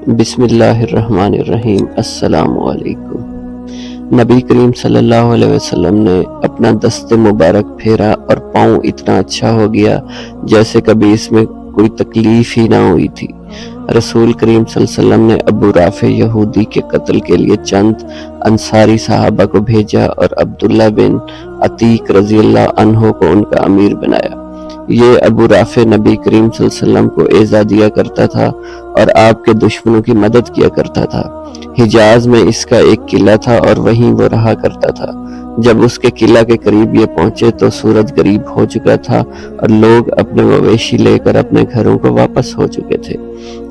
بسم اللہ الرحمن الرحیم۔ السلام علیکم۔ نبی کریم صلی اللہ علیہ وسلم نے اپنا دست مبارک پھیرا اور پاؤں اتنا اچھا ہو گیا جیسے کبھی اس میں کوئی تکلیف ہی نہ ہوئی تھی۔ رسول کریم صلی اللہ علیہ وسلم نے ابو رافع یہودی کے قتل کے لیے چند انصاری صحابہ کو بھیجا اور عبداللہ بن عتیق رضی اللہ عنہ کو ان کا امیر بنایا۔ یہ ابو رافع نبی کریم صلی اللہ علیہ وسلم کو ایذا دیا کرتا تھا اور آپ کے دشمنوں کی مدد کیا کرتا تھا۔ حجاز میں اس کا ایک قلعہ تھا اور وہیں وہ رہا کرتا تھا۔ جب اس کے قلعہ کے قریب یہ پہنچے تو سورج غریب ہو چکا تھا اور لوگ اپنے مویشی لے کر اپنے گھروں کو واپس ہو چکے تھے۔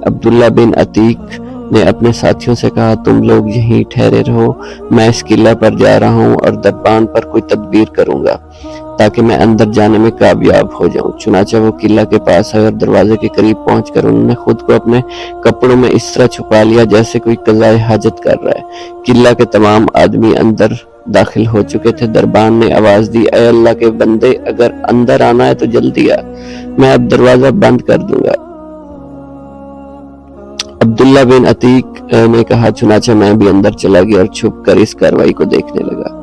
عبداللہ بن عتیق نے اپنے ساتھیوں سے کہا، تم لوگ یہیں ٹھہرے رہو، میں اس قلعہ پر جا رہا ہوں اور دربان پر کوئی تدبیر کروں گا تاکہ میں اندر جانے میں کامیاب ہو جاؤں۔ چنانچہ وہ قلعہ کے پاس آئے اور دروازے کے قریب پہنچ کر انہوں نے خود کو اپنے کپڑوں میں اس طرح چھپا لیا جیسے کوئی قضائے حاجت کر رہا ہے۔ قلعہ کے تمام آدمی اندر داخل ہو چکے تھے۔ دربان نے آواز دی، اے اللہ کے بندے، اگر اندر آنا ہے تو جلدی آ، میں اب دروازہ بند کر دوں گا۔ عبداللہ بن عتیق نے کہا، چنانچہ میں بھی اندر چلا گیا اور چھپ کر اس کارروائی کو دیکھنے لگا۔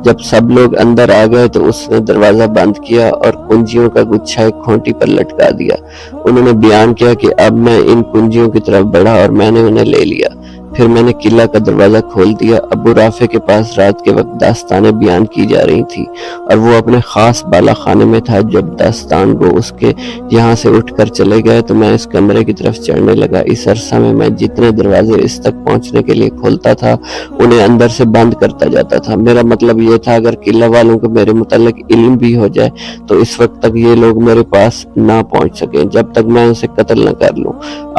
جب سب لوگ اندر آ گئے تو اس نے دروازہ بند کیا اور کنجیوں کا گچھا ایک کھونٹی پر لٹکا دیا۔ انہوں نے بیان کیا کہ اب میں ان کنجیوں کی طرف بڑھا اور میں نے انہیں لے لیا۔ پھر میں نے قلعہ کا دروازہ کھول دیا۔ ابو رافع کے پاس رات کے وقت داستانیں بیان کی جا رہی تھی اور وہ اپنے خاص بالا خانے میں تھا۔ جب داستان گو اس کے یہاں سے اٹھ کر چلے گئے تو میں اس کمرے کی طرف چڑھنے لگا۔ اس عرصہ میں جتنے دروازے اس تک پہنچنے کے لیے کھولتا تھا انہیں اندر سے بند کرتا جاتا تھا۔ میرا مطلب یہ تھا اگر قلعہ والوں کو میرے متعلق علم بھی ہو جائے تو اس وقت تک یہ لوگ میرے پاس نہ پہنچ سکیں جب تک میں اسے قتل نہ کر لوں۔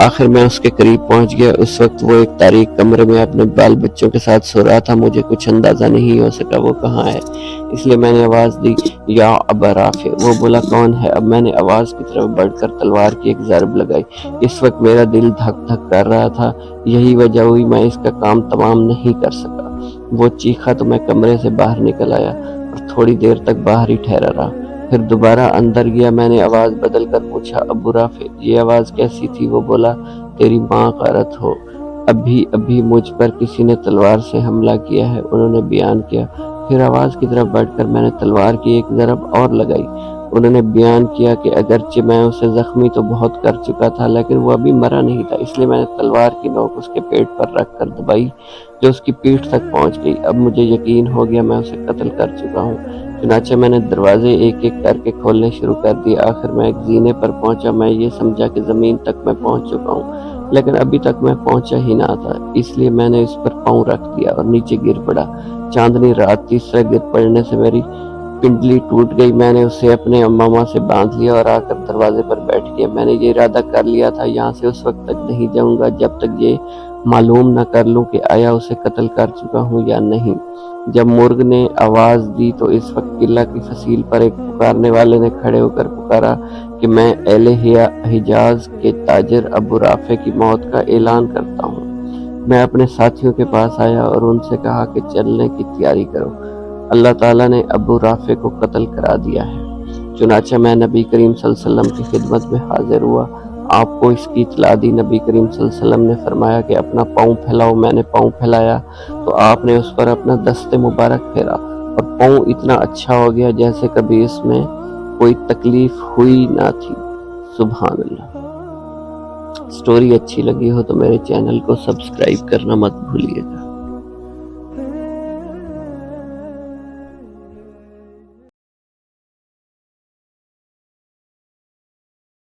آخر میں اس کے قریب پہنچ گیا۔ اس وقت وہ ایک تاریک کمرے میں اپنے بال بچوں کے ساتھ سو رہا تھا۔ مجھے کچھ اندازہ نہیں ہو سکا وہ کہاں ہے، اس لیے میں نے آواز دی، یا ابا رافع۔ وہ بولا، کون ہے؟ اب میں نے آواز کی طرف بڑھ کر تلوار کی ایک ضرب لگائی۔ اس وقت میرا دل دھک دھک کر رہا تھا، یہی وجہ ہوئی میں اس کا کام تمام نہیں کر سکا۔ وہ چیخا تو میں کمرے سے باہر نکل آیا اور تھوڑی دیر تک باہر ہی ٹھہرا رہا۔ پھر دوبارہ اندر گیا۔ میں نے آواز بدل کر پوچھا، ابو رافع، یہ آواز کیسی تھی؟ وہ بولا، تیری ماں غارت ہو، ابھی مجھ پر کسی نے تلوار سے حملہ کیا ہے، انہوں نے بیان کیا۔ پھر آواز کی طرف بڑھ کر میں نے تلوار کی ایک ضرب اور لگائی۔ انہوں نے بیان کیا کہ اگرچہ میں اسے زخمی تو بہت کر چکا تھا لیکن وہ ابھی مرا نہیں تھا، اس لیے میں نے تلوار کی نوک اس کے پیٹ پر رکھ کر دبائی جو اس کی پیٹھ تک پہنچ گئی۔ اب مجھے یقین ہو گیا میں اسے قتل کر چکا ہوں۔ چنانچہ میں نے دروازے ایک ایک کر کے کھولنے شروع کر دیے۔ آخر میں ایک زینے پر پہنچا۔ میں یہ سمجھا کہ زمین تک میں پہنچ چکا ہوں لیکن ابھی تک میں پہنچا ہی نہ تھا، اس لیے میں نے اس پر پاؤں رکھ دیا اور نیچے گر پڑا۔ چاندنی رات تھی، اس طرح گر پڑنے سے میری پنڈلی ٹوٹ گئی۔ میں نے اسے اپنے امامہ سے باندھ لیا اور آ کر دروازے پر بیٹھ گیا۔ میں نے یہ ارادہ کر لیا تھا یہاں سے اس وقت تک نہیں جاؤں گا جب تک یہ معلوم نہ کر لوں کہ آیا اسے قتل کر چکا ہوں یا نہیں۔ جب مرغ نے آواز دی تو اس وقت قلعہ کی فصیل پر ایک پکارنے والے نے کھڑے ہو کر پکارا کہ میں اہل حجاز کے تاجر ابو رافع کی موت کا اعلان کرتا ہوں۔ میں اپنے ساتھیوں کے پاس آیا اور ان سے کہا کہ چلنے کی تیاری کرو، اللہ تعالیٰ نے ابو رافع کو قتل کرا دیا ہے۔ چنانچہ میں نبی کریم صلی اللہ علیہ وسلم کی خدمت میں حاضر ہوا، آپ کو اس کی اطلاع دی۔ نبی کریم صلی اللہ علیہ وسلم نے فرمایا کہ اپنا پاؤں پھیلاؤ۔ میں نے پاؤں پھیلایا تو آپ نے اس پر اپنا دست مبارک پھیرا اور پاؤں اتنا اچھا ہو گیا جیسے کبھی اس میں کوئی تکلیف ہوئی نہ تھی۔ سبحان اللہ۔ سٹوری اچھی لگی ہو تو میرے چینل کو سبسکرائب کرنا مت بھولیے گا۔